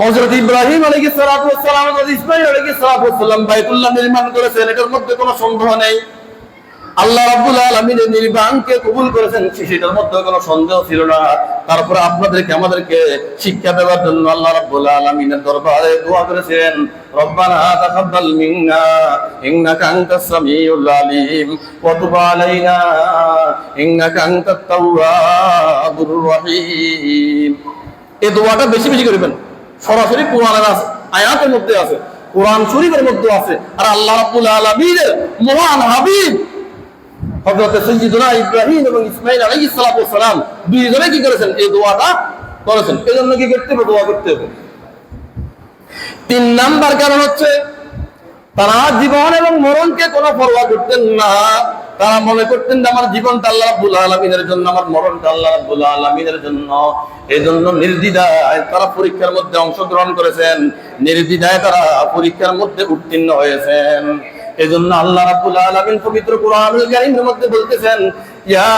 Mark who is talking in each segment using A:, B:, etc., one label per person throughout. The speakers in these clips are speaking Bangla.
A: হযরত ইব্রাহিম আলাইহিস সালাতু ওয়াস সালাম ও ইসমাঈল আলাইহিস সালাতু ওয়াস সালাম বাইতুল্লাহ নির্মাণ করেছেন, এটার মধ্যে কোনো সন্দেহ নেই। আল্লাহ রাব্বুল আলামিনের নির্বাণকে কবুল করেছেন, সেটার মধ্যে কোনো সন্দেহ ছিল না। তারপরে আপনাদেরকে আমাদেরকে শিক্ষা দেওয়ার জন্য আল্লাহ রাব্বুল আলামিনের দরবারে দোয়া করেছেন, রব্বানা তাকাব্বাল মিন্না ইন্নাকা আনতাস সামিউল আলিম ওয়া তুব আলাইনা ইন্নাকা আনতাত তাওয়াবুর রহিম। এই দোয়াটা বেশি বেশি করবেন। সরাসরি কোরআনের আছে, আয়াতের মধ্যে আছে, কোরআন শরীফের মধ্যে আছে। আর আল্লাহ রাব্বুল আলামিনের মহান হাবিব হযরত সাইয়্যিদুনা ইব্রাহিম এবং ইসমাঈল আলাইহিস সালাতু ওয়াস সালাম দুইজনে কি করেছেন? এই দোয়াটা করেছেন। এজন্য কি করতে হবে? দোয়া করতে হবে। 3 নাম্বার কারণ হচ্ছে তারা জীবন এবং মরণকে কোনো পরোয়া করতেন না। তারা মনে করতেন যে আমার জীবনটা আল্লাহ রাব্বুল আলামিনের জন্য, আমার মরণটা আল্লাহ রাব্বুল আলামিনের জন্য। এজন্য নির্দ্বিধায় তারা পরীক্ষার মধ্যে অংশগ্রহণ করেছেন, নির্দ্বিধায় তারা পরীক্ষার মধ্যে উত্তীর্ণ হয়েছেন। এজন্য আল্লাহ রাব্বুল আলামিন পবিত্র কোরআনুল কারীমের মধ্যে বলতেছেন, ইয়া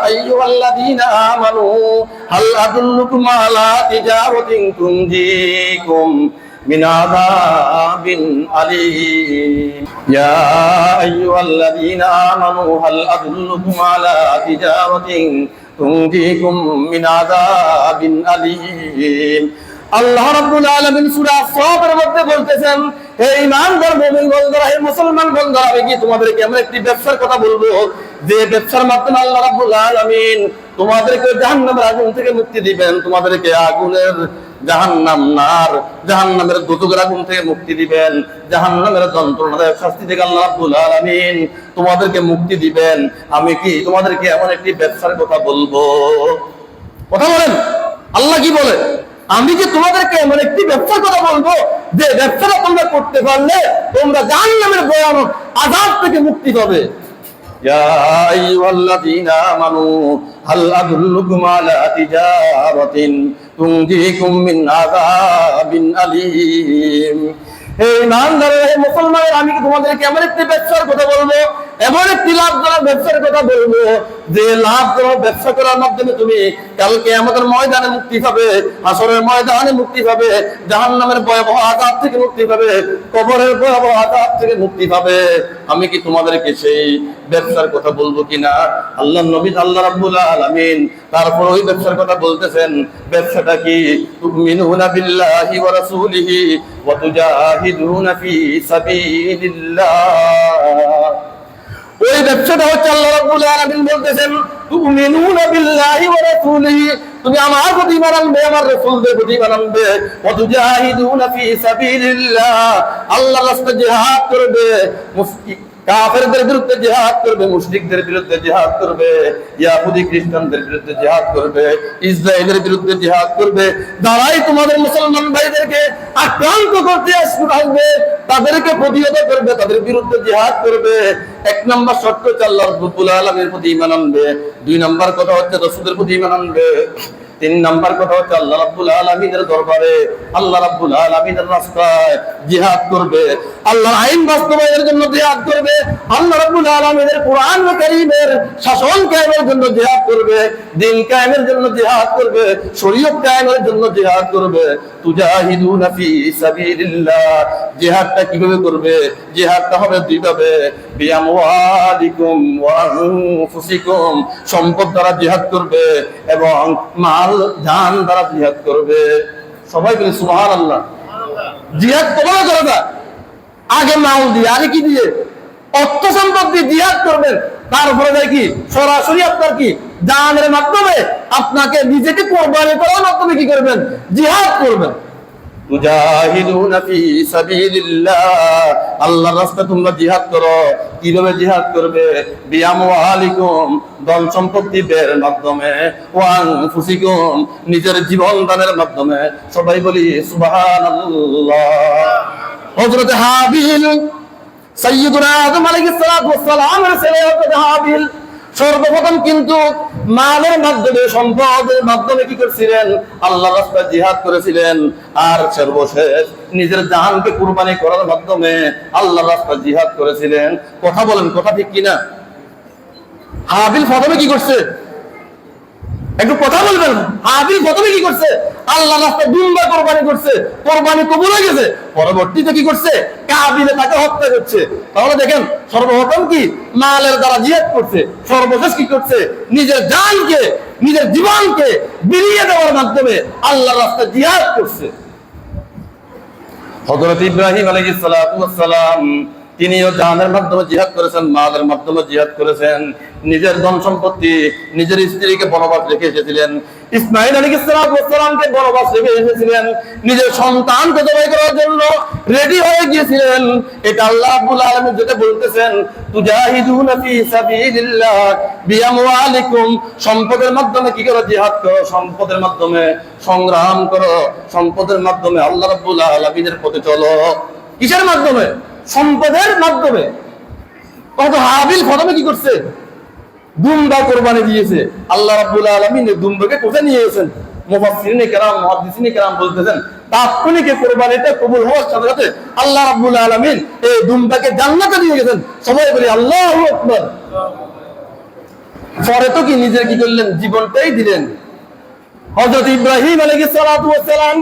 A: আইয়ুহাল্লাযীনা আমানু হাল আদুল্লুকুম আলা তিজারাতিন তুনজিকুম মিন আযাবিন আলীম। ইয়া আইয়ুহাল্লাযীনা আমানু হাল আদুল্লুকুম আলা তিজারাতিন তুনজিকুম মিন আযাবিন আলীম। আল্লাহ রাব্বুল আলামিন সূরা সাফের মধ্যে বলতেছেন, হে ঈমানদার মুমিন বন্ধুরা, হে মুসলমান বন্ধুরা, আমি কি তোমাদেরকে এমন একটি ব্যবসার কথা বলবো যে ব্যবসার মাধ্যমে আল্লাহ রাব্বুল আলামিন তোমাদেরকে জাহান্নামের আগুন থেকে মুক্তি দিবেন, তোমাদেরকে আগুনের জাহান্নামের দোজখের আগুন থেকে মুক্তি দিবেন, জাহান্নামের যন্ত্রণাদায়ক শাস্তি থেকে আল্লাহ রাব্বুল আলামিন তোমাদেরকে মুক্তি দিবেন। আমি কি তোমাদেরকে এমন একটি ব্যবসার কথা বলবো? কথা বলেন, আল্লাহ কি বলে? আমি যে তোমাদেরকে এমন একটি ব্যবসার কথা বলবো যে ব্যবসাটা তোমরা করতে পারলে তোমরা জাহান্নামের ভয়ানক আযাব থেকে মুক্তি পাবে। ইয়া আইয়ুহাল্লাযীনা আমানু হাল আদুল্লুকুম আলা তিজারাতিন তুনজিকুম মিন আযাবিন আলীম। হে ঈমানদার, হে মুসলমান, আমি কি তোমাদেরকে এমন একটি ব্যবসার কথা বলবো, এমন একটি লাভজনক ব্যবসার কথা বলবো যে লাভজনক ব্যবসা করার মাধ্যমে তুমি কালকে আমাদের ময়দানে মুক্তি পাবে, হাসরের ময়দানে মুক্তি পাবে, জাহান্নামের ভয়াবহ আযাব থেকে মুক্তি পাবে, কবরের ভয়াবহ আযাব থেকে মুক্তি পাবে। আমি কি তোমাদেরকে সেই ব্যবসার কথা বলবো কিনা? আল্লাহ নবী আল্লাহ রাব্বুল আলামিন তারপর ওই ব্যবসার কথা বলতেছেন। ব্যবসাটা কি? তুমিনুনা বিল্লাহি ওয়া রাসূলিহি ওয়া তুজাহিদুনা ফি সাবিলিল্লাহ। ওই ব্যবসাটা হচ্ছে আল্লাহ রাব্বুল আলামিন বলতেছেন, তুমিনুনা বিল্লাহি ওয়া রাসূলিহি, তুমি আমার প্রতি ঈমান আনবে, আমার রাসূলের প্রতি ঈমান আনবে, ওয়া তুজাহিদুনা ফি সাবিলিল্লাহ, আল্লাহর রাস্তায় জিহাদ করবে, কাফেরদের বিরুদ্ধে জিহাদ করবে, মুশরিকদের বিরুদ্ধে জিহাদ করবে, ইহুদি খ্রিস্টানদের বিরুদ্ধে জিহাদ করবে, ইসরায়েলের বিরুদ্ধে জিহাদ করবে। যারাই তোমাদের মুসলমান ভাইদেরকে আক্রান্ত করতে আসবে তাদেরকে প্রতিহত করবে, তাদের বিরুদ্ধে জিহাদ করবে। 1 নম্বর শর্ত হচ্ছে আল্লাহ রাব্বুল আলামিনের প্রতি ঈমান আনবে। 2 নম্বর কথা হচ্ছে রাসূলের প্রতি ঈমান আনবে। 3 নম্বর কথা হচ্ছে আল্লাহ রাব্বুল আলামিনের দরবারে, আল্লাহ রাব্বুল আলামিনের রাস্তায় জিহাদ করবে, আল্লাহর আইন বাস্তবায়নের জন্য জিহাদ করবে, আল্লাহ রাব্বুল আলামিনের কোরআন কারীমের শাসন কায়েমের জন্য জিহাদ করবে, দ্বীন কায়েমের জন্য জিহাদ করবে, শরীয়ত কায়েমের জন্য জিহাদ করবে। তুজাহিদুনা ফি সাবিলিল্লাহ। জিহাদটা কিভাবে করবে? জিহাদটা হবে 2 ভাবে, বিআমওয়ালিকুম ওয়া আনফুসিকুম, সম্পদ দ্বারা জিহাদ করবে এবং মাল জান দ্বারা জিহাদ করবে। সবাই বলে সুবহানাল্লাহ। জিহাদ কবে করা যায়? আগে মাল দিয়ে, আগে কি দিয়ে? অর্থ সম্পদ দিয়ে জিহাদ করবেন। তারপরে দেখি সরাসরি আপনার কি জানের মাধ্যমে আপনাকে নিজেকে কোরবানি করার মাধ্যমে কি করবেন? জিহাদ করবেন। তুজাহিদুনা ফি সাবিলিল্লাহ, আল্লাহর রাস্তায় তোমরা জিহাদ করো। কিভাবে জিহাদ করবে? বিআমওয়ালিকুম, ধন সম্পত্তি বের মাধ্যমে, ওয়া আনফুসিকুম, নিজের জীবন দানের মাধ্যমে। সবাই বলি সুবহানাল্লাহ। হযরত হাবিল, সাইয়্যিদুনা আদম আলাইহিস সালাতু ওয়াস সালামের ছেলে হযরত হাবিল সর্বপ্রথম কিন্তু মালের মাধ্যমে, সম্পদের মাধ্যমে কি করেছিলেন? আল্লাহর রাস্তায় জিহাদ করেছিলেন। আর সর্বশেষ নিজের জানকে কুরবানি করার মাধ্যমে আল্লাহর রাস্তায় জিহাদ করেছিলেন। কথা বলেন, কথা ঠিক কিনা? হাবিল প্রথমে কি করছে? একটু কথা বলবেন। হাবিল প্রথমে কি করছে? আল্লাহ রাস্তায় দুম্বা কোরবানি করছে, কোরবানি কবুল হয়ে গেছে। পরবর্তীতে কি করছে? কাবিলে তাকে হত্যা করছে। তাহলে দেখেন, সর্বপ্রথম কি মালের দ্বারা জিহাদ করছে, সর্বশেষ কি করছে? নিজের জানকে, নিজের জীবনকে বিলিয়ে দেওয়ার মাধ্যমে আল্লাহর রাস্তায় জিহাদ করছে। হযরত ইব্রাহিম আলাইহিস সালাতু ওয়াস সালাম তিনিও জানের মাধ্যমে জিহাদ করেছেন, মালের মাধ্যমে জিহাদ করেছেন। নিজের ধন সম্পত্তি, নিজের স্ত্রীকে বনবাস রেখে এসেছিলেন। ইসমাঈল আলাইহিস সালামকে বনবাস রেখে এসেছিলেন। নিজের সন্তানকে জবাই করার জন্য রেডি হয়ে গিয়েছিলেন। এটা আল্লাহ রাব্বুল আলামিন যেটা বলতেছেন, তুজাহিদুনা ফি সাবিলিল্লাহ বিআমওয়ালিকুম, সম্পদের মাধ্যমে কি করো? জিহাদ করো, সম্পদের মাধ্যমে সংগ্রাম করো, সম্পদের মাধ্যমে আল্লাহ রাব্বুল আলামিনের পথে চলো। কিসের মাধ্যমে? সম্পদের মাধ্যমে। কত হাবিল প্রথমে কি করছে? দুম্বা কোরবানি দিয়েছে। আল্লাহ রাব্বুল আলামিন দুম্বাকে কোথায় নিয়ে গেছেন? মুফাসসিরিনে কেরাম, মুহাদ্দিসিনে কেরাম বলতেছেন, তাৎক্ষণিক কোরবানিটা কবুল হওয়ার সাথে সাথে আল্লাহ রাব্বুল আলামিন এই দুম্বাকে জান্নাতে নিয়ে গেছেন। সবাই বলি আল্লাহু আকবার। পরে তো কি নিজের কি করলেন? জীবনটাই দিলেন। হযরত ইব্রাহিম আলাইহিস সালাতু ওয়াস সালাম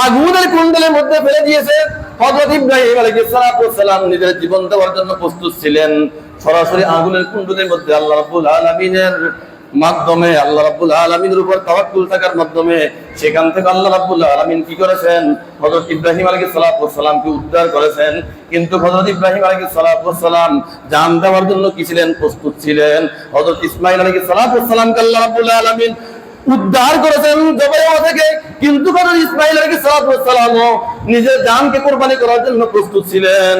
A: আগুনের কুণ্ডলের মধ্যে ফেলে দিয়েছে। হযরত ইব্রাহিম আলাইহিস সালাতু ওয়াস সালাম নিজের জীবন দেওয়ার জন্য প্রস্তুত ছিলেন। সরাসরি আগুনের কুণ্ডলের মধ্যে আল্লাহ রাব্বুল আলামিনের মাধ্যমে, আল্লাহ রাব্বুল আলামিনের উপর তাওয়াক্কুল থাকার মাধ্যমে সেখান থেকে আল্লাহ রাব্বুল আলামিন কি করেছেন? হযরত ইব্রাহিম আলাইহিস সালাতু ওয়াস সালামকে উদ্ধার করেছেন। কিন্তু হযরত ইব্রাহিম আলাইহিস সালাতু ওয়াস সালাম জান দেওয়ার জন্য কি ছিলেন? প্রস্তুত ছিলেন। হযরত ইসমাঈল আলাইহিস সালাতু ওয়াস সালামকে আল্লাহ রাব্বুল আলামিন উদ্ধার করেছেন জবাই হওয়া থেকে। কিন্তু হযরত ইসমাঈল আলাইহিস সালাতু ওয়াস সালাম নিজের জানকে কুরবানি করার জন্য প্রস্তুত ছিলেন।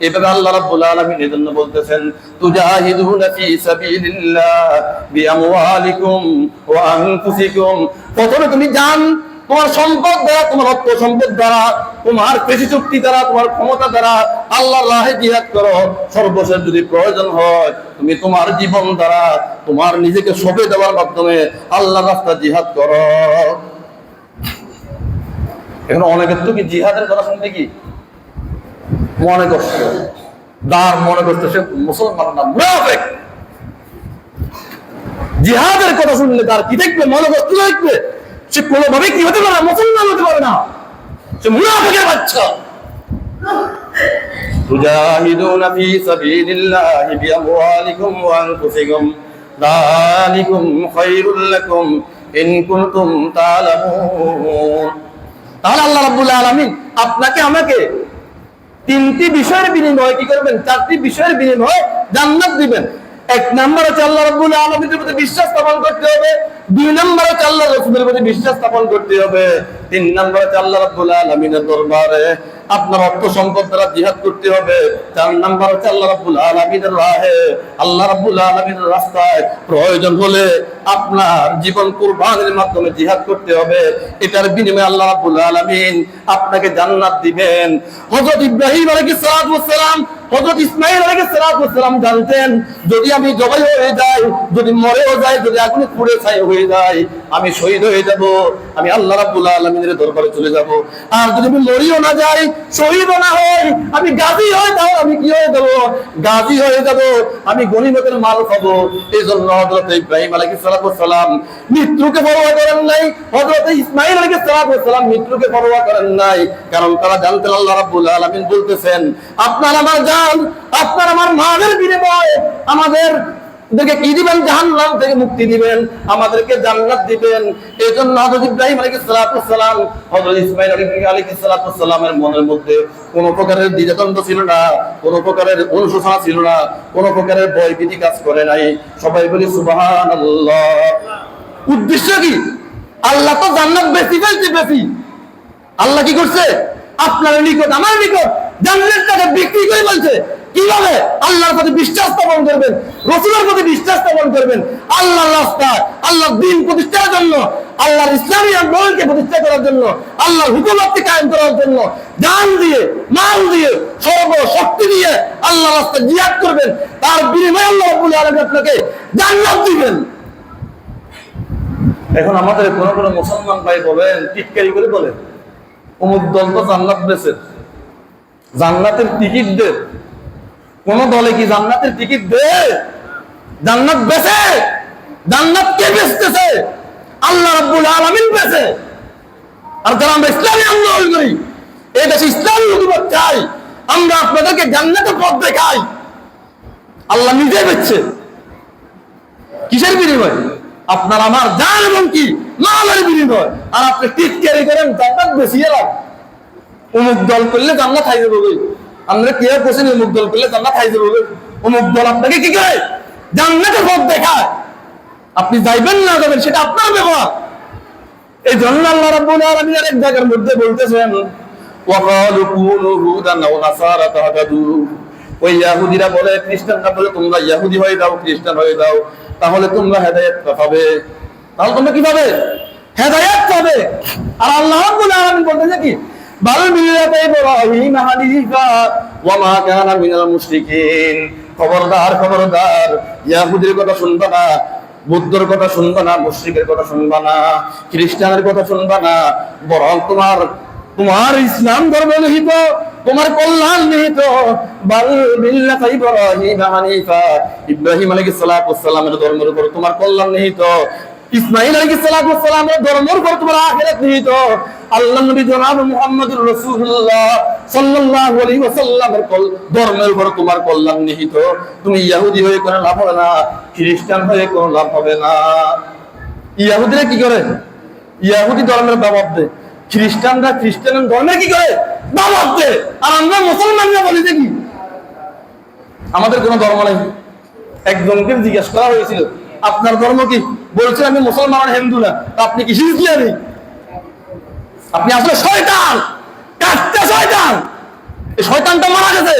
A: এভাবে আল্লাহ রাব্বুল আলামিন এজন্য বলতেছেন, তুজাহিদুনা ফি সাবিলিল্লাহ বিআমওয়ালিকুম ওয়া আনফুসিকুম। প্রথমে তুমি জান, তোমার সম্পদ দ্বারা, তোমার অর্থ সম্পদ দ্বারা, তোমার পেশি শক্তি দ্বারা, তোমার ক্ষমতা দ্বারা আল্লাহর রাহে জিহাদ করো। সর্বশেষ যদি প্রয়োজন হয় তুমি তোমার জীবন দ্বারা, তোমার নিজেকে সঁপে দেওয়ার মাধ্যমে আল্লাহর রাস্তায় জিহাদ করো। এখন অনেকের তো কি জিহাদের কথা শুনতে কি মনে করছে, দার মনে করছে সে মুসলমান না, মুনাফিক। জিহাদের কথা শুনলে তার কি দেখবে? মনে করতে দেখবে সে কোনোভাবে কি হতে পারে? মুসলমান হতে পারে না, সে মুনাফিকের বাচ্চা। তুজাহিদুনা ফি সাবিলিল্লাহি বিআমওয়ালিকুম ওয়া আনফুসিকুম যালিকুম খায়রুল লাকুম ইন কুনতুম তা'লামুন। তাহলে আল্লাহ রাব্বুল আলামিন আপনাকে আমাকে তিনটি বিষয়ের বিনিময়ে কি করবেন? চারটি বিষয়ের বিনিময়ে জান্নাত দিবেন। এক নম্বর হচ্ছে আল্লাহ রাব্বুল আলামিনের প্রতি বিশ্বাস স্থাপন করতে হবে। দুই নম্বর হচ্ছে আল্লাহ রাসূলের প্রতি বিশ্বাস স্থাপন করতে হবে। তিন নম্বর হচ্ছে আল্লাহ রাব্বুল আলামিনের দরবারে আপনার অর্থ সম্পদ দ্বারা জিহাদ করতে হবে। চার নম্বর হচ্ছে আল্লাহ রাব্বুল আলামিনের রাহে, আল্লাহ রাব্বুল আলামিনের রাস্তায় প্রয়োজন হলে আপনার জীবন কুরবানির মাধ্যমে জিহাদ করতে হবে। এটার বিনিময়ে আল্লাহ রাব্বুল আলামিন আপনাকে জান্নাত দিবেন। হযরত ইব্রাহিম আলাইহিস সালাতু ওয়াস সালাম, হযরত ইসমাঈল আলাইহিস সালাতু ওয়াস সালাম জানতেন, যদি আমি জবাই হয়ে যাই, যদি মরেও যাই, যদি আগুনে পুড়ে ছাই হয়ে যাই, আমি শহীদ হয়ে যাব, আমি আল্লাহ রাব্বুল আলামিনের দরবারে চলে যাব। আর যদি আমি মরিও না যাই, শহীদও না হই, আমি গাজী হয়ে যাও, আমি কি হয়ে যাব? গাজী হয়ে যাব, আমি গনিমতের মাল পাবো। এজন্য হযরত ইব্রাহিম আলাইহিস সালাতু ওয়াস সালাম মৃত্যুকে পরোয়া করেন নাই, হযরত ইসমাঈল আলাইহিস সালাতু ওয়াস সালাম মৃত্যুকে পরোয়া করেন নাই। কারণ তারা জানতেন আল্লাহ রাব্বুল আলামিন বলতেছেন, আপনার আমার জান, আপনার আমার মালের বিনিময়ে আমাদেরকে কি দিবেন? জাহান্নাম থেকে মুক্তি দিবেন, আমাদেরকে জান্নাত দিবেন। এজন্য হযরত ইব্রাহিম আলাইহিস সালাতু ওয়াস সালাম, হযরত ইসমাঈল আলাইহিস সালাতু ওয়াস সালামের মনের মধ্যে কোন প্রকারের দ্বিধাদ্বন্দ্ব ছিল না, কোন প্রকারের অনুশোচনা ছিল না, কোন প্রকারের ভয় ভীতি কাজ করে নাই। সবাই বলি সুবহানাল্লাহ। উদ্দেশ্য কি? আল্লাহ তো জান্নাত বেশি ফেলছে, বেশি। আল্লাহ কি করছে? আপনার নিকট, আমার নিকট জান্নাতটাকে বিক্রি করে বলছে। কিভাবে? আল্লাহর প্রতি বিশ্বাস স্থাপন করবেন, রাসূলের প্রতি বিশ্বাস স্থাপন করবেন, আল্লাহর রাস্তায়, আল্লাহর দ্বীন প্রতিষ্ঠার জন্য, আল্লাহর ইসলামী আন্দোলনকে প্রতিষ্ঠা করার জন্য, আল্লাহর হুকুমতকে কায়েম করার জন্য জান দিয়ে, মাল দিয়ে, সর্বশক্তি দিয়ে আল্লাহর রাস্তায় জিহাদ করবেন। তার বিনিময়ে আল্লাহ রাব্বুল আলামিন আপনাকে জান্নাত দিবেন। এখন আমাদের কোন মুসলমান ভাই বলেন, টিটকারি করে বলেন, অমুক দল তো জান্নাত বেচে, জান্নাতের টিকিট দে। কোন দলে কি জান্নাতের টিকিট দে? জান্নাত বেচে? জান্নাত কে বেচতেছে? আল্লাহ রাব্বুল আলামিন পেয়েছে। আর যারা আমরা ইসলামী আন্দোলন করি, এই দেশে ইসলামী হুকুমত চাই, আমরা আপনাদেরকে জান্নাতের পথ দেখাই, আল্লাহ নিজে পেয়েছে। কিসের বিনিময়? আপনার আমার জান এবং কি মালের বিনিময়। আর আপনি টিটকারি করেন জান্নাত বেশি এলাম, অমুক দল করলে জান্নাত খাই যাবো। আমরা কি আর বসেন অমুক দল করলে জান্নাত খাই যাবো? অমুক দল আপনাকে কি করে জান্নাতের পথ দেখায়, আপনি যাইবেন না যাবেন সেটা আপনার ব্যাপার। এই জন্য আল্লাহ রাব্বুল আলামিন এক জায়গার মধ্যে বলতেছেন, ওয়াকালু কুনু হুদান আও নাসারা তাহাদাদু। ওই ইহুদিরা বলে, খ্রিস্টানরা বলে, তোমরা ইহুদি হয়ে যাও, খ্রিস্টান হয়ে যাও, তাহলে তোমরা হেদায়েত পাবে। তাহলে তোমরা কি পাবে? হেদায়েত পাবে। আর আল্লাহ রাব্বুল আলামিন বলতেছে কি, বাল মিল্লাতা ইব্রাহিম হানিফা ওয়া মা কানা মিনাল মুশরিকিন। খবরদার খবরদার, ইহুদির কথা শুনবা না, বুদ্ধর কথা শুনবা না, মুশরিকের কথা শুনবা না, খ্রিস্টানের কথা শুনবা না, বরং তোমার ইসলাম ধর্ম নিহিত, তোমার কল্যাণ নিহিত। বাল মিল্লাতা ইব্রাহিম হানিফা, ইব্রাহিম আলাইহিস সালাতু ওয়াস সালামের ধর্মের উপর তোমার কল্যাণ নিহিত। ইসমাঈল আলাইহিস সালাতু ওয়াস সালামের ধর্মের উপর তোমার আখিরাত নিহিত। আল্লাহর নবী জনাব মুহাম্মদুর রাসূলুল্লাহ সাল্লাল্লাহু আলাইহি ওয়াসাল্লামের ধর্মের উপর তোমার কল্যাণ নিহিত। তুমি ইহুদি হয়ে কোনো লাভ হবে না, খ্রিস্টান হয়ে কোনো লাভ হবে না। ইহুদিরা কি করে? ইহুদি ধর্মের দাওয়াত দেয়, খ্রিস্টানরা খ্রিস্টানের ধর্মের কি করে? দাওয়াত দেয়। আর আমরা মুসলমানরা বলি যে কি আমাদের কোনো ধর্ম নেই। একজনকে জিজ্ঞেস করা হয়েছিল, আপনার ধর্ম কি? বলছে আমি মুসলমান আর হিন্দু না। আপনি কি খ্রিস্টান? আপনি আসলে শয়তান, কাটতে শয়তান। এই শয়তানটা মারা গেছে,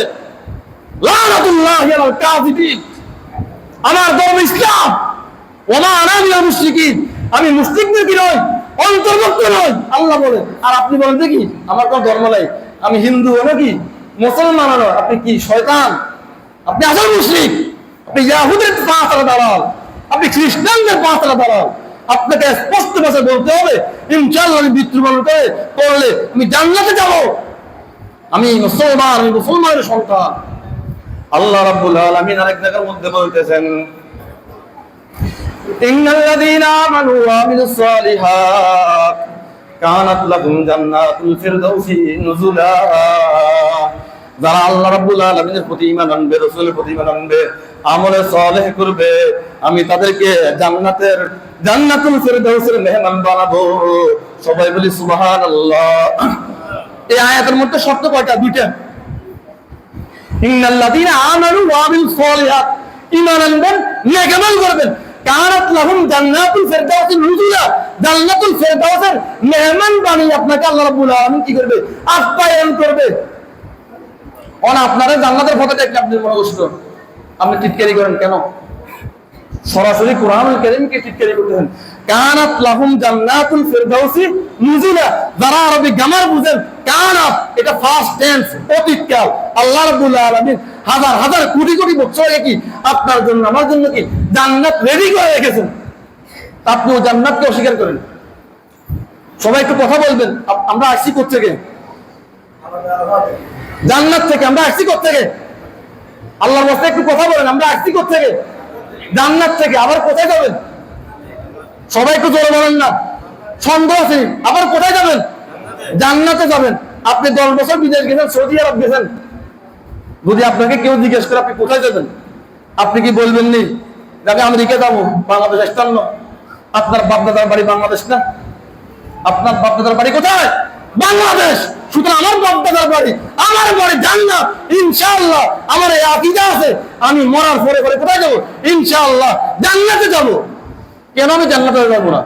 A: লানাতুল্লাহি আলাল কাযিবিন। আমার ধর্ম ইসলাম, ওয়া মা আনা মিনাল মুশরিকিন। আমি মুশরিকদের কি নই, অন্তর্ভুক্ত নই, আল্লাহ বলেন। আর আপনি বলেন যে কি আমার কোনো ধর্ম নাই, আমি হিন্দু নাকি মুসলমান নয়। আপনি কি শয়তান? আপনি আসল মুশরিক। আপনি ইহুদির পাঁচটা দালাল, আপনি খ্রিস্টানদের পাঁচটা দালাল। আপনাকে স্পষ্ট ভাষায় বলতে হবে, ইনশাআল্লাহ আমি মৃত্যুবরণ করলে আমি জান্নাতে যাব, আমি মুসলমান, আমি মুসলমানের সন্তান। আল্লাহ রাব্বুল আলামিন আরেক জায়গার মধ্যে বলতেছেন, ইন্নাল্লাযীনা আমানু ওয়া আমিলুস সালিহাত কানাত লাহুম জান্নাতুল ফিরদাউসি নুজুলা। যারা আল্লাহ রাব্বুল আলামিনের প্রতি ঈমান আনবে, রাসূলের প্রতি ঈমান আনবে, আমলে সালেহ করবে, আমি তাদেরকে জান্নাতুল ফিরদাউসের মেহমান বানাবো। সবাই বলি সুবহানাল্লাহ। এই আয়াতের মধ্যে শর্ত কয়টা? দুইটা। ইন্নাল্লাযীনা আমানু ওয়া আমিলুস সালিহাত, ঈমান আনবেন, নেক আমল করবেন, কানাত লাহুম জান্নাতুল ফিরদাউসি নুজুলা, জান্নাতুল ফিরদাউসের মেহমান বানিয়ে আপনাকে আল্লাহ রাব্বুল আলামিন কি করবে? আপ্যায়ন করবে। আপনারা জান্নাতের পথে দেখলে আপনি মনে কষ্ট, আপনি টিটকারি করেন কেন? সরাসরি কোরআনুল কারীমকে টিটকারি করতেছেন। কানাত লাহুম জান্নাতুল ফিরদাউসি নুজুলা। যারা আরবি গ্রামার বুঝেন, কানাত এটা ফার্স্ট টেন্স, অতীতকাল। আল্লাহ রাব্বুল আলামিন হাজার হাজার কোটি কোটি বছর আগে কি আপনার জন্য আমার জন্য কি জান্নাত রেডি করে রেখেছেন। আপনিও জান্নাতকে অস্বীকার করেন। সবাই একটু কথা বলবেন, আমরা আসছি কোথা থেকে? জান্নাত থেকে। আমরা আসছি কোথা থেকে? আল্লাহর রাস্তায় একটু কথা বলেন, আমরা আসছি কোথা থেকে? জান্নাত থেকে। আবার কোথায় যাবেন? সবাই একটু জোরে বলেন না, সন্দেহ আছে। আবার কোথায় যাবেন? জান্নাতে যাবেন। আপনি 10 বছর বিদেশ গেছেন, সৌদি আরব গেছেন, যদি আপনাকে কেউ জিজ্ঞেস করে আপনি কোথায় যাবেন, আপনি কি বলবেন নি যে আমি আমেরিকা যাবো? বাংলাদেশ আসতাম না। আপনার বাপদাদার বাড়ি বাংলাদেশ না? আপনার বাপদাদার বাড়ি কোথায়? বাংলাদেশ। সুতরাং আমার বাপদাদার বাড়ি, আমার বাড়ি জান্নাত। ইনশাআল্লাহ আমার এই আকীদা আছে, আমি মরার পরে কোথায় যাবো? ইনশাআল্লাহ জান্নাতে যাবো। কেন আমি জান্নাতে যাবো না?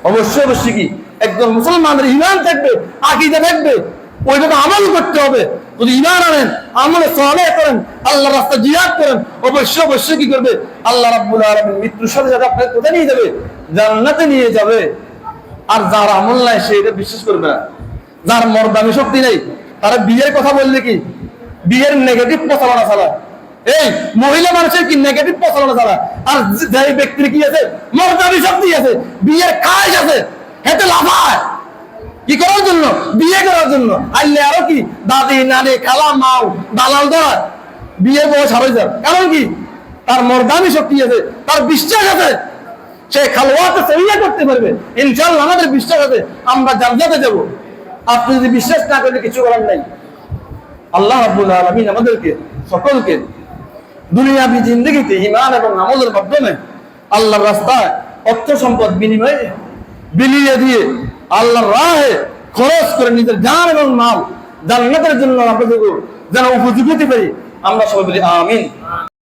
A: অবশ্যই অবশ্যই কি একজন মুসলমানের ঈমান থাকবে, আকীদা থাকবে, ওইটাকে আমল করতে হবে। যদি ঈমান আনেন, আমলে সালেহ করেন, আল্লাহর রাস্তায় জিহাদ করেন, অবশ্যই অবশ্যই কি করবে? আল্লাহ রাব্বুল আলামিন মৃত্যুর সাথে সাথে আপনাকে কোথায় নিয়ে যাবে? জান্নাতে নিয়ে যাবে। আর যার আমল নাই সে এটা বিশ্বাস করবে না। যার মর্দানি শক্তি নেই, তারা বিয়ের কথা বললে কি বিয়ের নেগেটিভ প্রচারণা চালায়। এই মহিলা মানুষের কি নেগেটিভ প্রচারণা চালায়। আর যে ব্যক্তির কি আছে? মর্দানি শক্তি আছে, বিয়ের কাজ আছে, হেঁটে লাফায় কি করার জন্য? বিয়ে করার জন্য। আইলে আরো কি দাদি নানি খালা মাও দালাল ধর বিয়ে বয়স হারাই যায়। কারণ কি? তার মর্দানি শক্তি আছে, তার বিশ্বাস আছে, সে খালওয়াতে সহিয়া করতে পারবে, ইনশাআল্লাহ আমাদের বিশ্বাস আছে আমরা জান্নাতে যাব। আপনি যদি বিশ্বাস না করেন কিছু করার নাই। আল্লাহ রাব্বুল আলামিন আমাদেরকে সকলকে দুনিয়াবী জিন্দেগিতে ঈমান এবং আমলের মাধ্যমে আল্লাহর রাস্তায় অর্থ সম্পদ বিলিয়ে দিয়ে আল্লাহর রাহে খরচ করে নিজের জান এবং মাল জান্নাতের জন্য আপনাদের যেন উপযোগী হতে পারি। আমরা সবাই বলি আমিন।